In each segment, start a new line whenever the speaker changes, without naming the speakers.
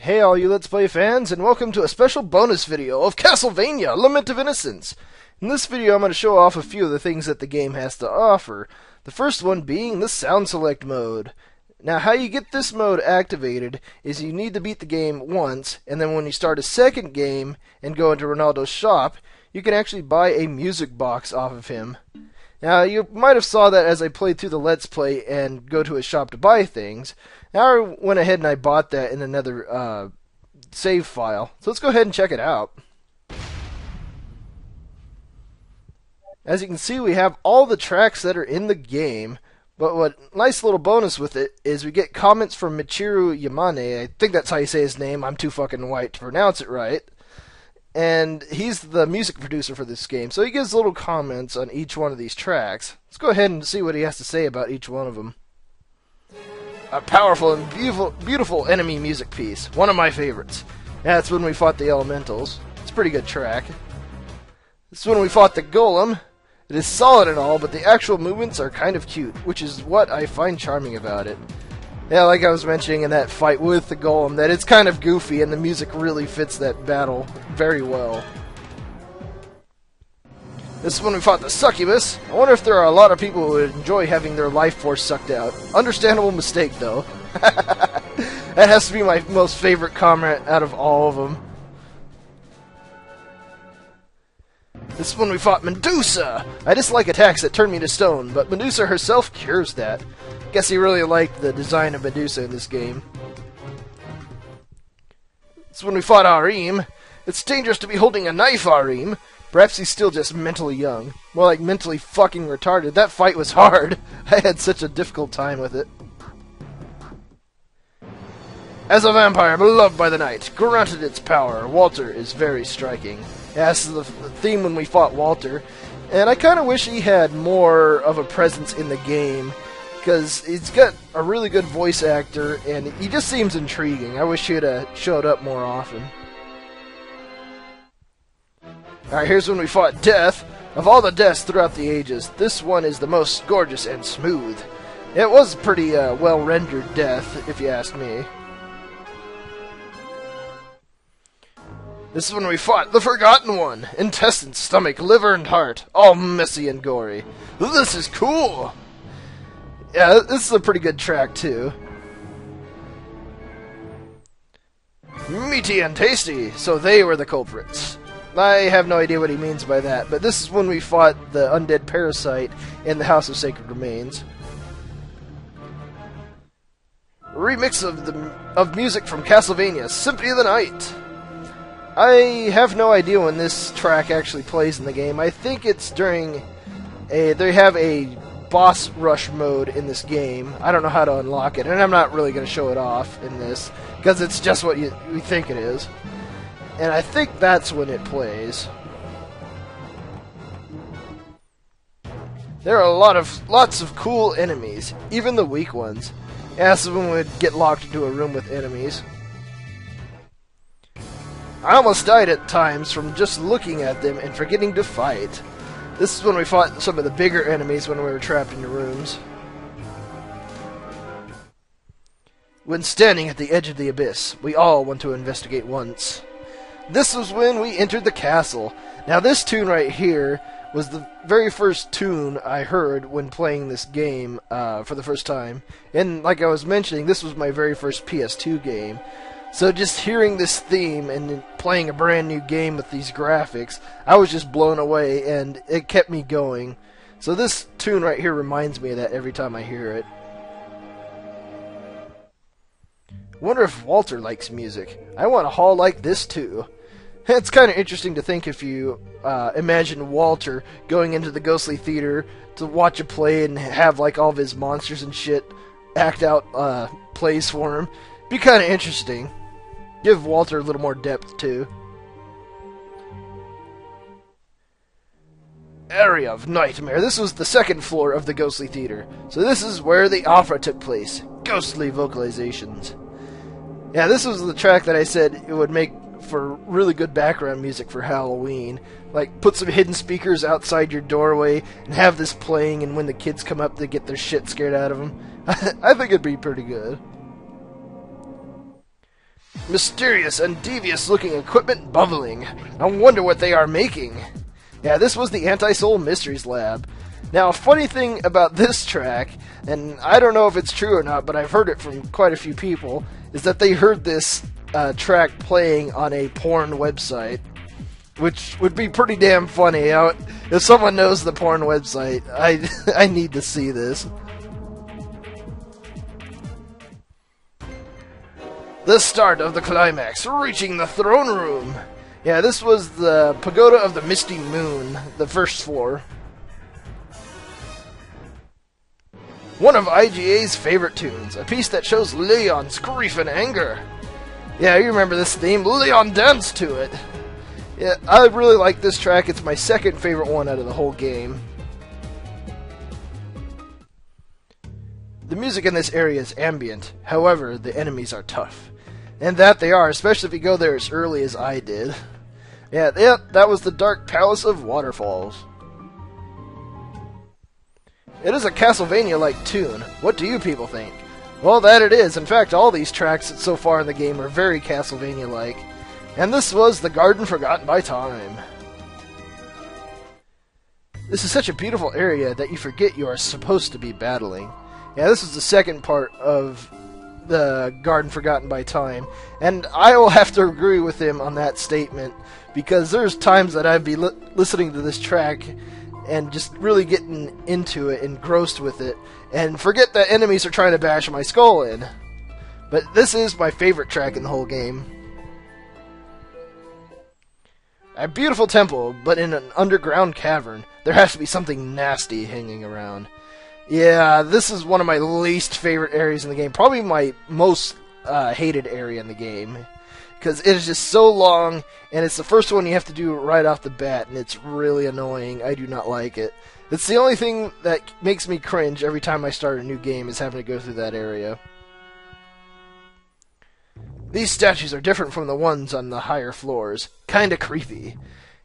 Hey all you Let's Play fans, and welcome to a special bonus video of Castlevania, Lament of Innocence. In this video I'm going to show off a few of the things that the game has to offer. The first one being the Sound Select mode. Now how you get this mode activated is you need to beat the game once, and then when you start a second game and go into Ronaldo's shop, you can actually buy a music box off of him. Now, you might have saw that as I played through the Let's Play and go to his shop to buy things. Now I went ahead and I bought that in another save file. So let's go ahead and check it out. As you can see, we have all the tracks that are in the game. But what nice little bonus with it is we get comments from Michiru Yamane. I think that's how you say his name. I'm too fucking white to pronounce it right. And he's the music producer for this game, so he gives little comments on each one of these tracks. Let's go ahead and see what he has to say about each one of them. A powerful and beautiful enemy music piece. One of my favorites. That's when we fought the elementals. It's a pretty good track. This is when we fought the golem. It is solid and all, but the actual movements are kind of cute, which is what I find charming about it. Yeah, like I was mentioning in that fight with the golem, that it's kind of goofy and the music really fits that battle very well. This is when we fought the succubus. I wonder if there are a lot of people who would enjoy having their life force sucked out. Understandable mistake, though. That has to be my most favorite comment out of all of them. This is when we fought Medusa! I dislike attacks that turn me to stone, but Medusa herself cures that. Guess he really liked the design of Medusa in this game. This is when we fought Arim. It's dangerous to be holding a knife, Arim. Perhaps he's still just mentally young. More like mentally fucking retarded. That fight was hard. I had such a difficult time with it. As a vampire beloved by the night, granted its power, Walter is very striking. That's the theme when we fought Walter. And I kind of wish he had more of a presence in the game, because he's got a really good voice actor, and he just seems intriguing. I wish he'd have showed up more often. Alright, here's when we fought Death. Of all the deaths throughout the ages, this one is the most gorgeous and smooth. It was pretty well-rendered death, if you ask me. This is when we fought the Forgotten One. Intestines, stomach, liver, and heart. All messy and gory. This is cool! Yeah, this is a pretty good track, too. Meaty and tasty, so they were the culprits. I have no idea what he means by that, but this is when we fought the undead parasite in the House of Sacred Remains. Remix of music from Castlevania, Symphony of the Night. I have no idea when this track actually plays in the game. I think it's during they have a boss rush mode in this game. I don't know how to unlock it, and I'm not really going to show it off in this, because it's just what you think it is. And I think that's when it plays. There are lots of cool enemies, even the weak ones. Yeah, someone would get locked into a room with enemies. I almost died at times from just looking at them and forgetting to fight. This is when we fought some of the bigger enemies when we were trapped in the rooms. When standing at the edge of the abyss, we all want to investigate once. This was when we entered the castle. Now this tune right here was the very first tune I heard when playing this game for the first time. And like I was mentioning, this was my very first PS2 game. So just hearing this theme and playing a brand new game with these graphics, I was just blown away, and it kept me going. So this tune right here reminds me of that every time I hear it. Wonder if Walter likes music. I want a hall like this too. It's kind of interesting to think if you imagine Walter going into the ghostly theater to watch a play and have like all of his monsters and shit act out plays for him. Be kind of interesting. Give Walter a little more depth, too. Area of Nightmare. This was the second floor of the Ghostly Theater. So this is where the opera took place. Ghostly vocalizations. Yeah, this was the track that I said it would make for really good background music for Halloween. Like, put some hidden speakers outside your doorway and have this playing, and when the kids come up, they get their shit scared out of them. I think it'd be pretty good. Mysterious and devious-looking equipment bubbling. I wonder what they are making. Yeah, this was the Anti-Soul Mysteries Lab. Now, a funny thing about this track, and I don't know if it's true or not, but I've heard it from quite a few people, is that they heard this track playing on a porn website, which would be pretty damn funny. If someone knows the porn website, I need to see this. The start of the climax, reaching the throne room. Yeah, this was the Pagoda of the Misty Moon, the first floor. One of IGA's favorite tunes, a piece that shows Leon's grief and anger. Yeah, you remember this theme. Leon danced to it. Yeah, I really like this track. It's my second favorite one out of the whole game. The music in this area is ambient. However, the enemies are tough. And that they are, especially if you go there as early as I did. Yeah, that was the Dark Palace of Waterfalls. It is a Castlevania-like tune. What do you people think? Well, that it is. In fact, all these tracks so far in the game are very Castlevania-like. And this was the Garden Forgotten by Time. This is such a beautiful area that you forget you are supposed to be battling. Yeah, this is the second part of the Garden Forgotten by Time. And I will have to agree with him on that statement, because there's times that I'd be listening to this track and just really getting into it, engrossed with it, and forget that enemies are trying to bash my skull in. But this is my favorite track in the whole game. A beautiful temple, but in an underground cavern. There has to be something nasty hanging around. Yeah, this is one of my least favorite areas in the game. Probably my most hated area in the game. Because it is just so long, and it's the first one you have to do right off the bat, and it's really annoying. I do not like it. It's the only thing that makes me cringe every time I start a new game, is having to go through that area. These statues are different from the ones on the higher floors. Kinda creepy.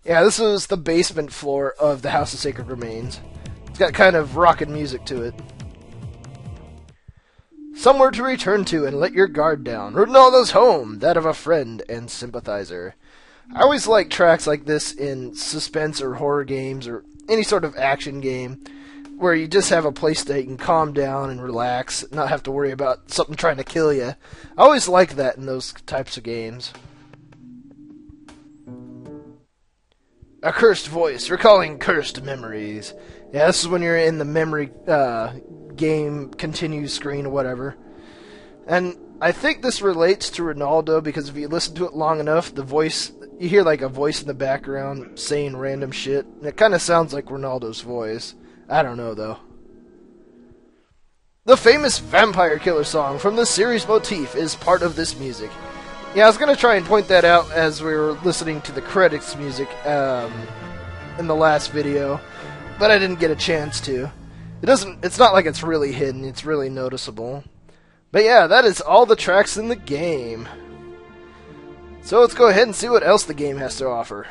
Yeah, this is the basement floor of the House of Sacred Remains. It's got kind of rockin' music to it. Somewhere to return to and let your guard down. Ronaldo's home, that of a friend and sympathizer. I always like tracks like this in suspense or horror games or any sort of action game where you just have a place that you can calm down and relax, not have to worry about something trying to kill you. I always like that in those types of games. A cursed voice, recalling cursed memories. Yeah, this is when you're in the memory game continue screen or whatever. And I think this relates to Ronaldo, because if you listen to it long enough, the voice, you hear like a voice in the background saying random shit. And it kind of sounds like Ronaldo's voice. I don't know though. The famous vampire killer song from the series motif is part of this music. Yeah, I was going to try and point that out as we were listening to the credits music in the last video, but I didn't get a chance to. It's not like it's really hidden, it's really noticeable. But yeah, that is all the tracks in the game. So let's go ahead and see what else the game has to offer.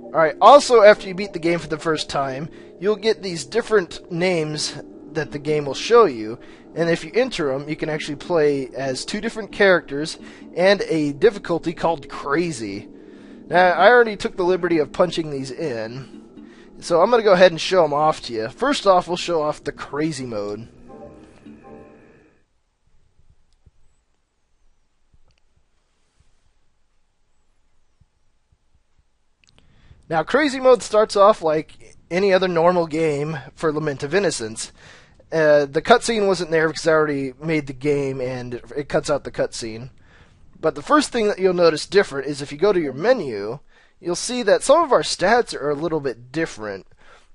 Alright, also after you beat the game for the first time, you'll get these different names that the game will show you, and if you enter them, you can actually play as two different characters and a difficulty called Crazy. Now, I already took the liberty of punching these in, so I'm going to go ahead and show them off to you. First off, we'll show off the Crazy mode. Now, Crazy mode starts off like any other normal game for Lament of Innocence. The cutscene wasn't there because I already made the game and it cuts out the cutscene. But the first thing that you'll notice different is if you go to your menu, you'll see that some of our stats are a little bit different.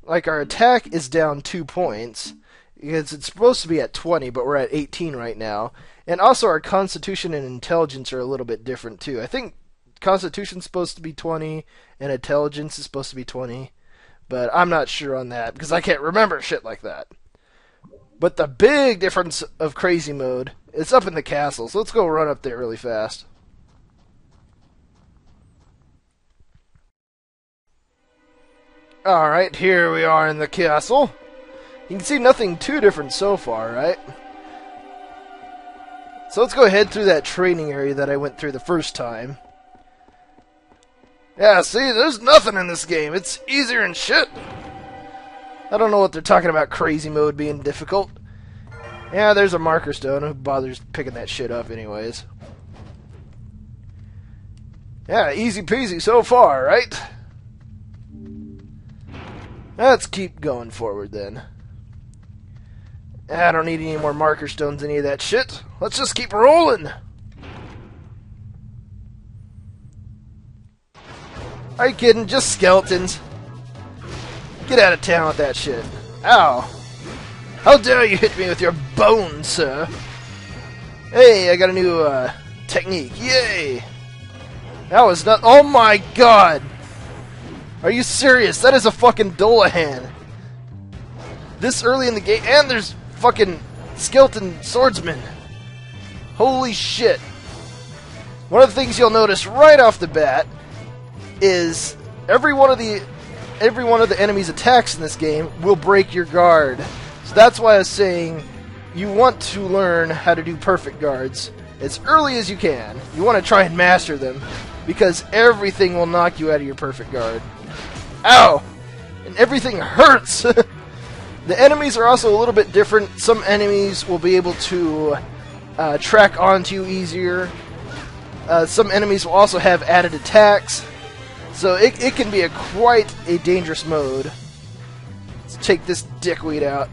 Like our attack is down 2 points, because it's supposed to be at 20, but we're at 18 right now. And also our constitution and intelligence are a little bit different too. I think constitution's supposed to be 20, and intelligence is supposed to be 20. But I'm not sure on that, because I can't remember shit like that. But the big difference of Crazy mode is up in the castle, so let's go run up there really fast. Alright, here we are in the castle. You can see nothing too different so far, right? So let's go ahead through that training area that I went through the first time. Yeah, see, there's nothing in this game. It's easier than shit. I don't know what they're talking about crazy mode being difficult. Yeah, there's a marker stone. Who bothers picking that shit up anyways? Yeah, easy peasy so far, right? Let's keep going forward then. I don't need any more marker stones, any of that shit. Let's just keep rolling. Are you kidding? Just skeletons. Get out of town with that shit. Ow. How dare you hit me with your bones, sir? Hey, I got a new technique. Yay! That was not... Oh my god! Are you serious? That is a fucking Dolahan. This early in the game, and there's fucking skeleton swordsmen. Holy shit. One of the things you'll notice right off the bat is every one of the enemy's attacks in this game will break your guard. So that's why I was saying you want to learn how to do perfect guards as early as you can. You want to try and master them because everything will knock you out of your perfect guard. Ow! And everything hurts! The enemies are also a little bit different. Some enemies will be able to track onto you easier. Some enemies will also have added attacks. So it can be quite a dangerous mode. Let's take this dickweed out.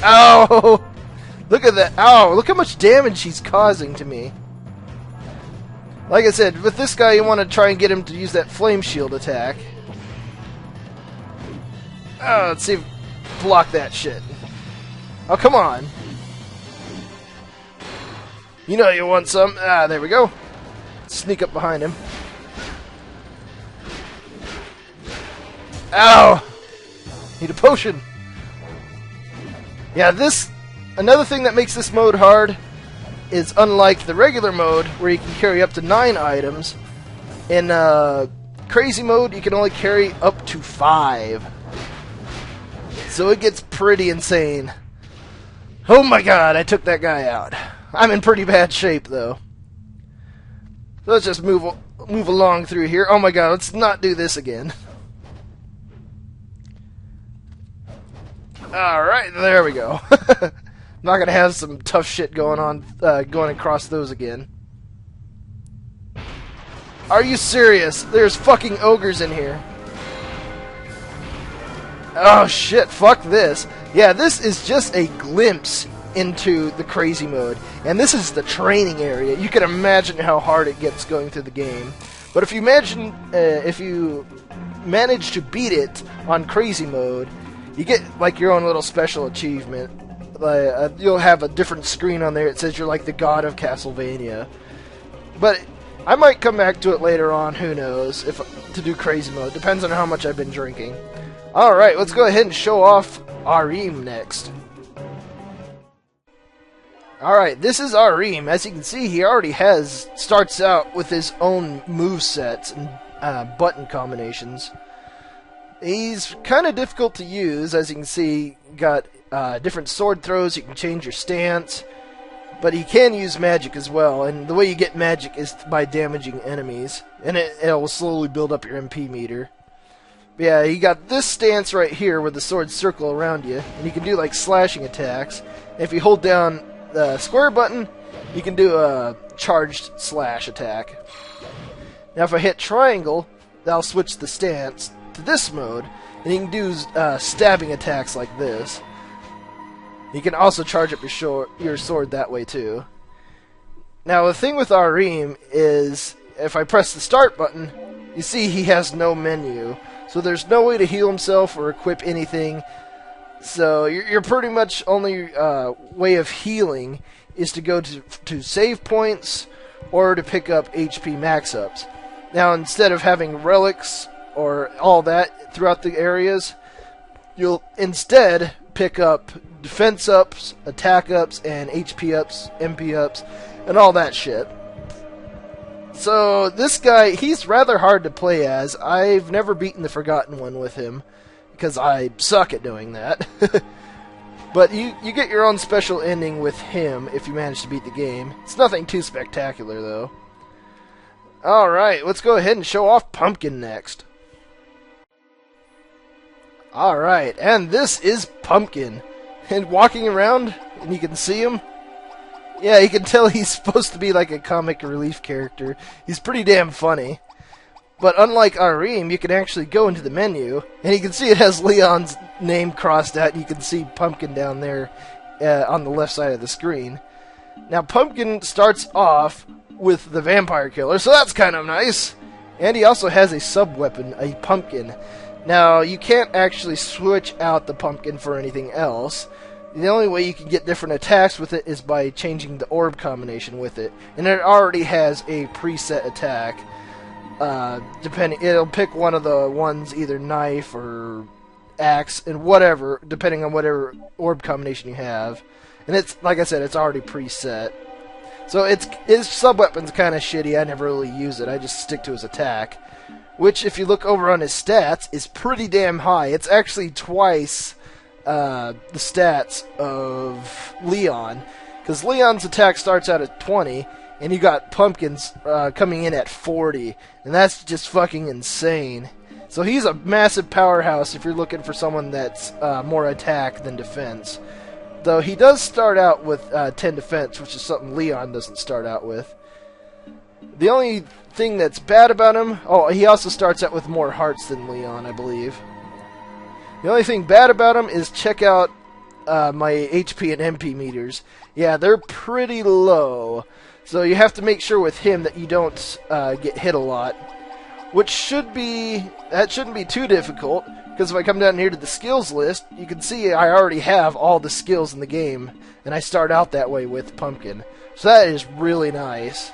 Ow! Look at that. Ow! Look how much damage he's causing to me. Like I said, with this guy you want to try and get him to use that flame shield attack. Oh, let's see if... Block that shit. Oh, come on. You know you want some. Ah, there we go. Sneak up behind him. Ow! Need a potion. Yeah, another thing that makes this mode hard is unlike the regular mode where you can carry up to 9 items, in crazy mode you can only carry up to 5. So it gets pretty insane. Oh my god, I took that guy out. I'm in pretty bad shape though. So let's just move along through here. Oh my god, let's not do this again. Alright, there we go. I'm not gonna have some tough shit going on, going across those again. Are you serious? There's fucking ogres in here. Oh shit, fuck this. Yeah, this is just a glimpse into the crazy mode. And this is the training area. You can imagine how hard it gets going through the game. But if you manage to beat it on crazy mode, you get like your own little special achievement. You'll have a different screen on there. It says you're like the god of Castlevania. But I might come back to it later on, who knows, to do crazy mode. Depends on how much I've been drinking. Alright, let's go ahead and show off Arim next. Alright, this is Arim. As you can see, he already starts out with his own movesets and button combinations. He's kind of difficult to use. As you can see, got different sword throws. You can change your stance. But he can use magic as well. And the way you get magic is by damaging enemies. And it will slowly build up your MP meter. Yeah, you got this stance right here where the swords circle around you, and you can do like slashing attacks. And if you hold down the square button, you can do a charged slash attack. Now if I hit triangle, that'll switch the stance to this mode, and you can do stabbing attacks like this. You can also charge up your sword that way too. Now the thing with Arim is, if I press the start button, you see he has no menu. So there's no way to heal himself or equip anything. So you're pretty much only way of healing is to go to save points or to pick up HP max ups. Now instead of having relics or all that throughout the areas, you'll instead pick up defense ups, attack ups, and HP ups, MP ups, and all that shit. So this guy, he's rather hard to play as. I've never beaten the Forgotten One with him, because I suck at doing that. But you get your own special ending with him if you manage to beat the game. It's nothing too spectacular, though. Alright, let's go ahead and show off Pumpkin next. Alright, and this is Pumpkin. And walking around, and you can see him. Yeah, you can tell he's supposed to be like a comic relief character. He's pretty damn funny. But unlike Arim, you can actually go into the menu, and you can see it has Leon's name crossed out, and you can see Pumpkin down there on the left side of the screen. Now, Pumpkin starts off with the vampire killer, so that's kind of nice. And he also has a sub-weapon, a pumpkin. Now, you can't actually switch out the pumpkin for anything else. The only way you can get different attacks with it is by changing the orb combination with it. And it already has a preset attack. It'll pick one of the ones, either knife or axe, and whatever, depending on whatever orb combination you have. And it's, like I said, it's already preset. So his sub-weapon's kind of shitty. I never really use it. I just stick to his attack. Which, if you look over on his stats, is pretty damn high. It's actually twice the stats of Leon. Because Leon's attack starts out at 20, and you got Pumpkin's coming in at 40. And that's just fucking insane. So he's a massive powerhouse if you're looking for someone that's more attack than defense. Though he does start out with 10 defense, which is something Leon doesn't start out with. The only thing that's bad about him... Oh, he also starts out with more hearts than Leon, I believe. The only thing bad about him is check out my HP and MP meters. Yeah, they're pretty low. So you have to make sure with him that you don't get hit a lot. Which shouldn't be too difficult. Because if I come down here to the skills list, you can see I already have all the skills in the game. And I start out that way with Pumpkin. So that is really nice.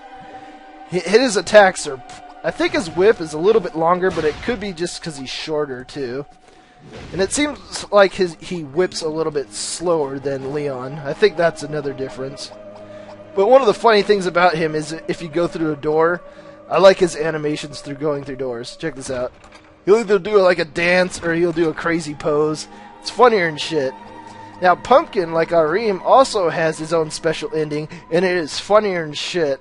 His attacks are... I think his whip is a little bit longer, but it could be just because he's shorter, too. And it seems like he whips a little bit slower than Leon. I think that's another difference. But one of the funny things about him is if you go through a door, I like his animations through going through doors. Check this out. He'll either do like a dance or he'll do a crazy pose. It's funnier than shit. Now, Pumpkin, like Arim, also has his own special ending, and it is funnier than shit.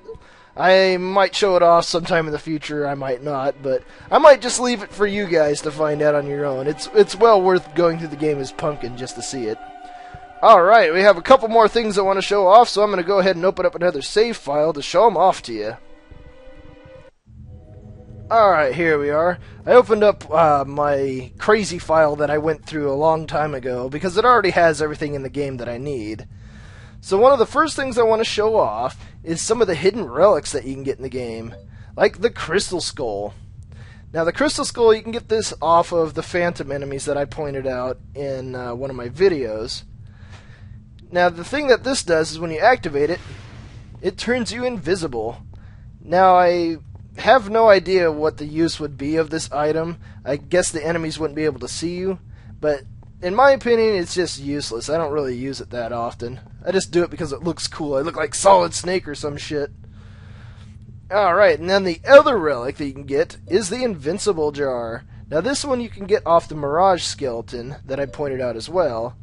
I might show it off sometime in the future, I might not, but I might just leave it for you guys to find out on your own. It's well worth going through the game as Pumpkin just to see it. Alright, we have a couple more things I want to show off, so I'm going to go ahead and open up another save file to show them off to you. Alright, here we are. I opened up my crazy file that I went through a long time ago, because it already has everything in the game that I need. So one of the first things I want to show off is some of the hidden relics that you can get in the game, like the Crystal Skull. Now the Crystal Skull, you can get this off of the Phantom enemies that I pointed out in one of my videos. Now the thing that this does is when you activate it, it turns you invisible. Now I have no idea what the use would be of this item. I guess the enemies wouldn't be able to see you, but in my opinion, it's just useless. I don't really use it that often. I just do it because it looks cool. I look like Solid Snake or some shit. Alright, and then the other relic that you can get is the Invincible Jar. Now this one you can get off the Mirage Skeleton that I pointed out as well.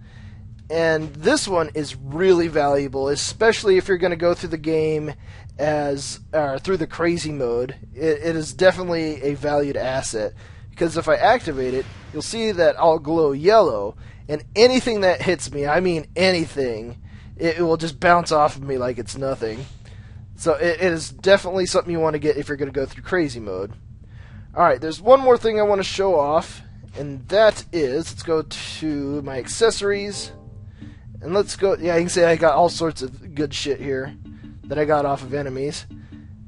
And this one is really valuable, especially if you're going to go through the game as through the crazy mode. It is definitely a valued asset. Because if I activate it, you'll see that I'll glow yellow, and anything that hits me, I mean anything, it will just bounce off of me like it's nothing. So it is definitely something you want to get if you're going to go through crazy mode. Alright, there's one more thing I want to show off, and that is, let's go to my accessories, and let's go, yeah, you can see I got all sorts of good shit here that I got off of enemies.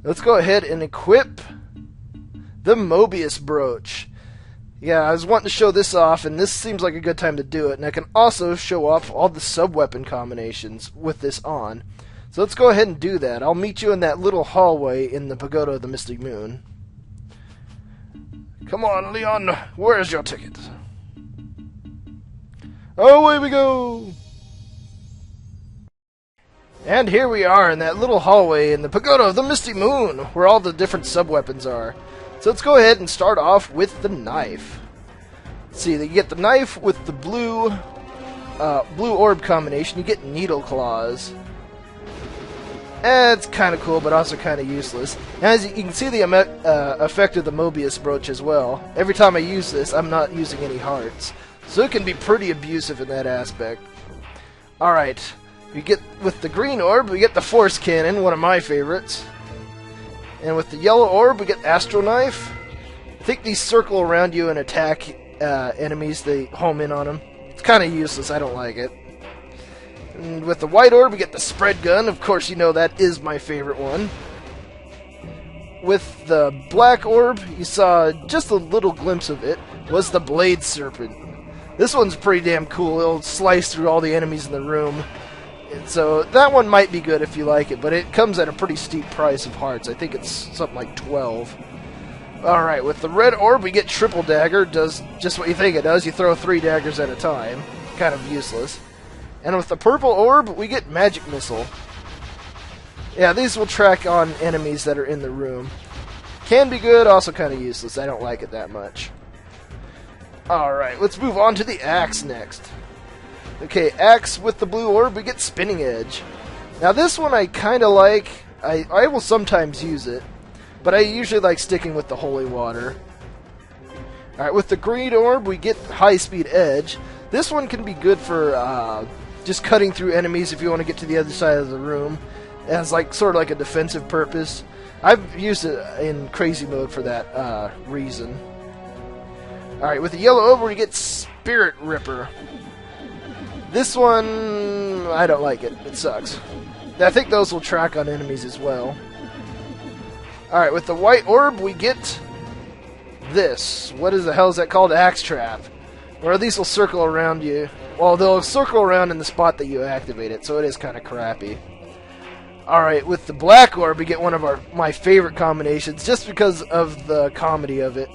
Let's go ahead and equip the Mobius Brooch. Yeah, I was wanting to show this off, and this seems like a good time to do it. And I can also show off all the sub-weapon combinations with this on. So let's go ahead and do that. I'll meet you in that little hallway in the Pagoda of the Mystic Moon. Come on, Leon, where's your ticket? Away we go! And here we are in that little hallway in the Pagoda of the Misty Moon, where all the different sub-weapons are. So let's go ahead and start off with the knife. Let's see, you get the knife with the blue blue orb combination, you get Needle Claws. It's kind of cool, but also kind of useless. And as you can see the effect of the Mobius Brooch as well. Every time I use this, I'm not using any hearts. So it can be pretty abusive in that aspect. Alright, with the green orb, we get the Force Cannon, one of my favorites. And with the yellow orb, we get Astro Knife. I think these circle around you and attack enemies, they home in on them. It's kind of useless, I don't like it. And with the white orb, we get the Spread Gun. Of course, you know that is my favorite one. With the black orb, you saw just a little glimpse of it, was the Blade Serpent. This one's pretty damn cool. It'll slice through all the enemies in the room. And so that one might be good if you like it, but it comes at a pretty steep price of hearts. I think it's something like 12. Alright, with the red orb, we get Triple Dagger. Does just what you think it does. You throw 3 daggers at a time. Kind of useless. And with the purple orb, we get Magic Missile. Yeah, these will track on enemies that are in the room. Can be good, also kind of useless. I don't like it that much. Alright, let's move on to the axe next. Okay, axe with the blue orb, we get Spinning Edge. Now this one I kind of like. I will sometimes use it, but I usually like sticking with the Holy Water. Alright, with the green orb, we get High Speed Edge. This one can be good for just cutting through enemies if you want to get to the other side of the room. It has sort of like a defensive purpose. I've used it in crazy mode for that reason. Alright, with the yellow orb, we get Spirit Ripper. This one, I don't like it. It sucks. I think those will track on enemies as well. Alright, with the white orb, we get this. What the hell is that called? Axe Trap. Where these will circle around you. Well, they'll circle around in the spot that you activate it, so it is kind of crappy. Alright, with the black orb, we get one of my favorite combinations, just because of the comedy of it.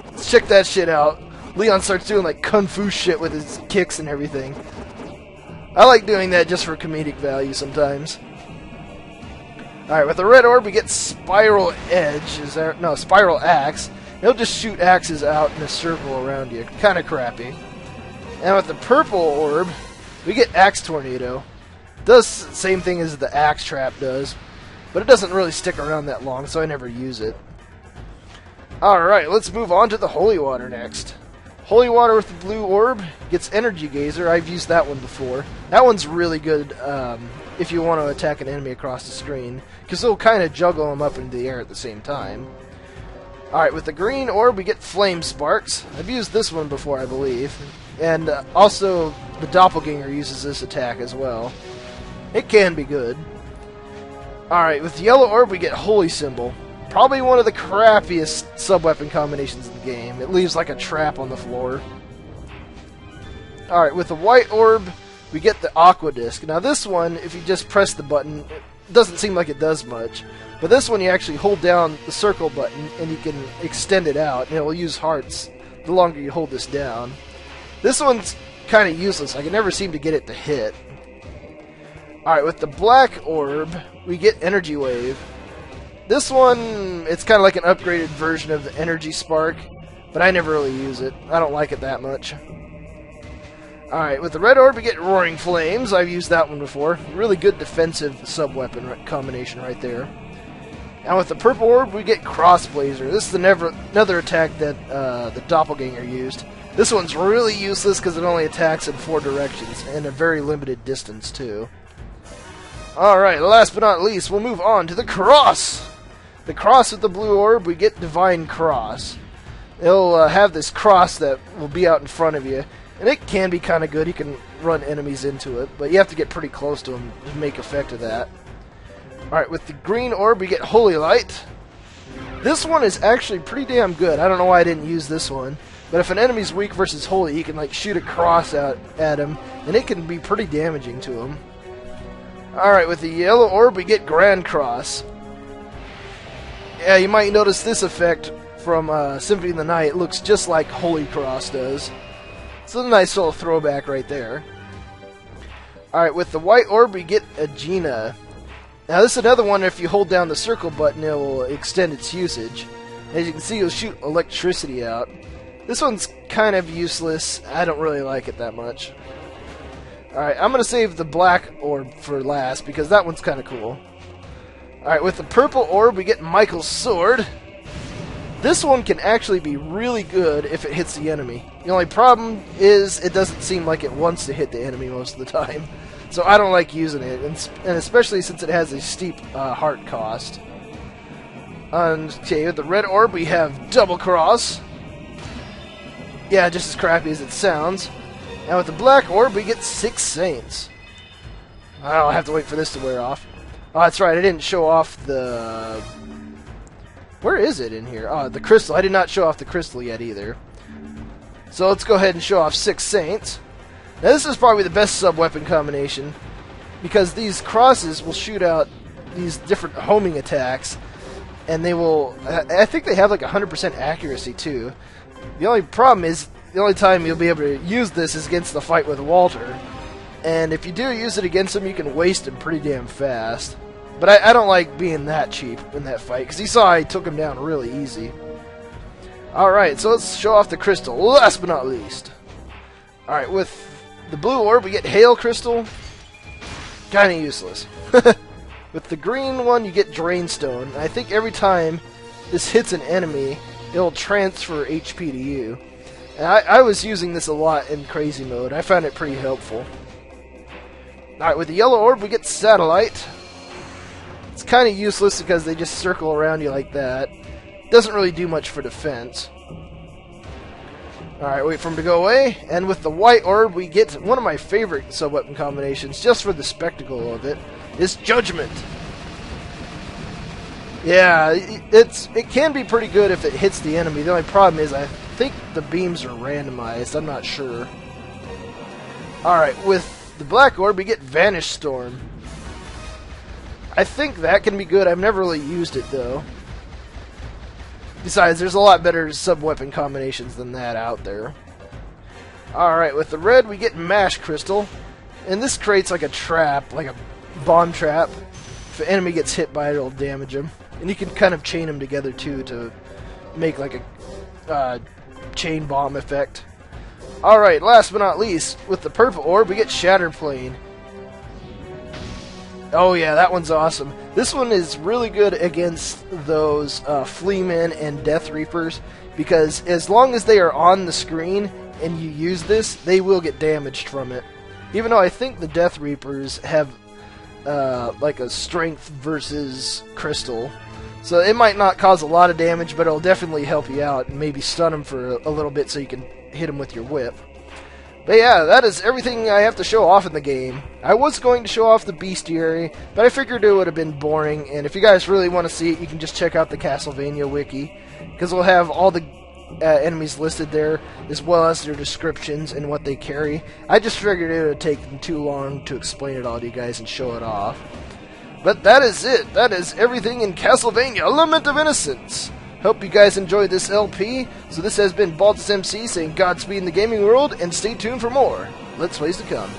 Let's check that shit out. Leon starts doing kung fu shit with his kicks and everything. I like doing that just for comedic value sometimes. Alright, with the red orb, we get Spiral Edge. No, Spiral Axe. It'll just shoot axes out in a circle around you. Kind of crappy. And with the purple orb, we get Axe Tornado. Does the same thing as the Axe Trap does, but it doesn't really stick around that long, so I never use it. Alright, let's move on to the Holy Water next. Holy Water with the blue orb gets Energy Gazer. I've used that one before. That one's really good if you want to attack an enemy across the screen, because it'll kind of juggle them up into the air at the same time. Alright, with the green orb, we get Flame Sparks. I've used this one before, I believe. And also, the Doppelganger uses this attack as well. It can be good. Alright, with the yellow orb, we get Holy Symbol. Probably one of the crappiest sub-weapon combinations in the game. It leaves like a trap on the floor. Alright, with the white orb, we get the Aqua Disc. Now this one, if you just press the button, it doesn't seem like it does much. But this one, you actually hold down the circle button, and you can extend it out, and it will use hearts the longer you hold this down. This one's kind of useless. I can never seem to get it to hit. Alright, with the black orb, we get Energy Wave. This one, it's kind of like an upgraded version of the Energy Spark, but I never really use it. I don't like it that much. Alright, with the red orb, we get Roaring Flames. I've used that one before. Really good defensive sub-weapon combination right there. And with the purple orb, we get Cross Blazer. This is another attack that the Doppelganger used. This one's really useless because it only attacks in 4 directions, and a very limited distance, too. Alright, last but not least, we'll move on to the Cross! The Cross with the blue orb, we get Divine Cross. It'll have this cross that will be out in front of you, and it can be kind of good. You can run enemies into it, but you have to get pretty close to them to make effect of that. Alright, with the green orb, we get Holy Light. This one is actually pretty damn good. I don't know why I didn't use this one. But if an enemy's weak versus holy, you can shoot a cross out at him, and it can be pretty damaging to him. Alright, with the yellow orb, we get Grand Cross. Yeah, you might notice this effect from Symphony of the Night. It looks just like Holy Cross does. It's a nice little throwback right there. Alright, with the white orb, we get Aegina. Now, this is another one, if you hold down the circle button, it will extend its usage. As you can see, it'll shoot electricity out. This one's kind of useless. I don't really like it that much. Alright, I'm going to save the black orb for last because that one's kind of cool. Alright, with the purple orb we get Michael's sword. This one can actually be really good if it hits the enemy. The only problem is it doesn't seem like it wants to hit the enemy most of the time. So I don't like using it, and especially since it has a steep heart cost. Okay, with the red orb we have Double Cross. Yeah, just as crappy as it sounds. And with the black orb we get 6 Saints. I'll have to wait for this to wear off. Oh, that's right, I didn't show off the... Where is it in here? Oh, the crystal. I did not show off the crystal yet either. So let's go ahead and show off 6 Saints. Now this is probably the best sub-weapon combination, because these crosses will shoot out these different homing attacks, and they will... I think they have like 100% accuracy too. The only problem is, the only time you'll be able to use this is against the fight with Walter. And if you do use it against him, you can waste him pretty damn fast. But I don't like being that cheap in that fight, because you saw I took him down really easy. Alright, so let's show off the crystal, last but not least. Alright, with the blue orb we get Hail Crystal. Kinda useless. With the green one you get Drainstone. I think every time this hits an enemy, it'll transfer HP to you. And I was using this a lot in crazy mode. I found it pretty helpful. Alright, with the yellow orb we get Satellite. It's kind of useless because they just circle around you like that. Doesn't really do much for defense. Alright, wait for him to go away. And with the white orb, we get one of my favorite sub-weapon combinations, just for the spectacle of it, is Judgment. Yeah, it can be pretty good if it hits the enemy. The only problem is I think the beams are randomized. I'm not sure. Alright, with the black orb, we get Vanish Storm. I think that can be good. I've never really used it, though. Besides, there's a lot better sub-weapon combinations than that out there. Alright, with the red, we get Mash Crystal. And this creates like a trap, like a bomb trap. If an enemy gets hit by it, it'll damage him. And you can kind of chain them together, too, to make like a chain bomb effect. Alright, last but not least, with the purple orb, we get Shatter Plane. Oh yeah, that one's awesome. This one is really good against those Fleamen and Death Reapers, because as long as they are on the screen and you use this, they will get damaged from it. Even though I think the Death Reapers have like a strength versus crystal, so it might not cause a lot of damage, but it'll definitely help you out and maybe stun them for a little bit so you can hit them with your whip. But yeah, that is everything I have to show off in the game. I was going to show off the bestiary, but I figured it would have been boring, and if you guys really want to see it, you can just check out the Castlevania wiki, because we'll have all the enemies listed there, as well as their descriptions and what they carry. I just figured it would take too long to explain it all to you guys and show it off. But that is it. That is everything in Castlevania, Lament of Innocence. Hope you guys enjoyed this LP. So this has been Baltus MC saying Godspeed in the gaming world, and stay tuned for more Let's Plays to come.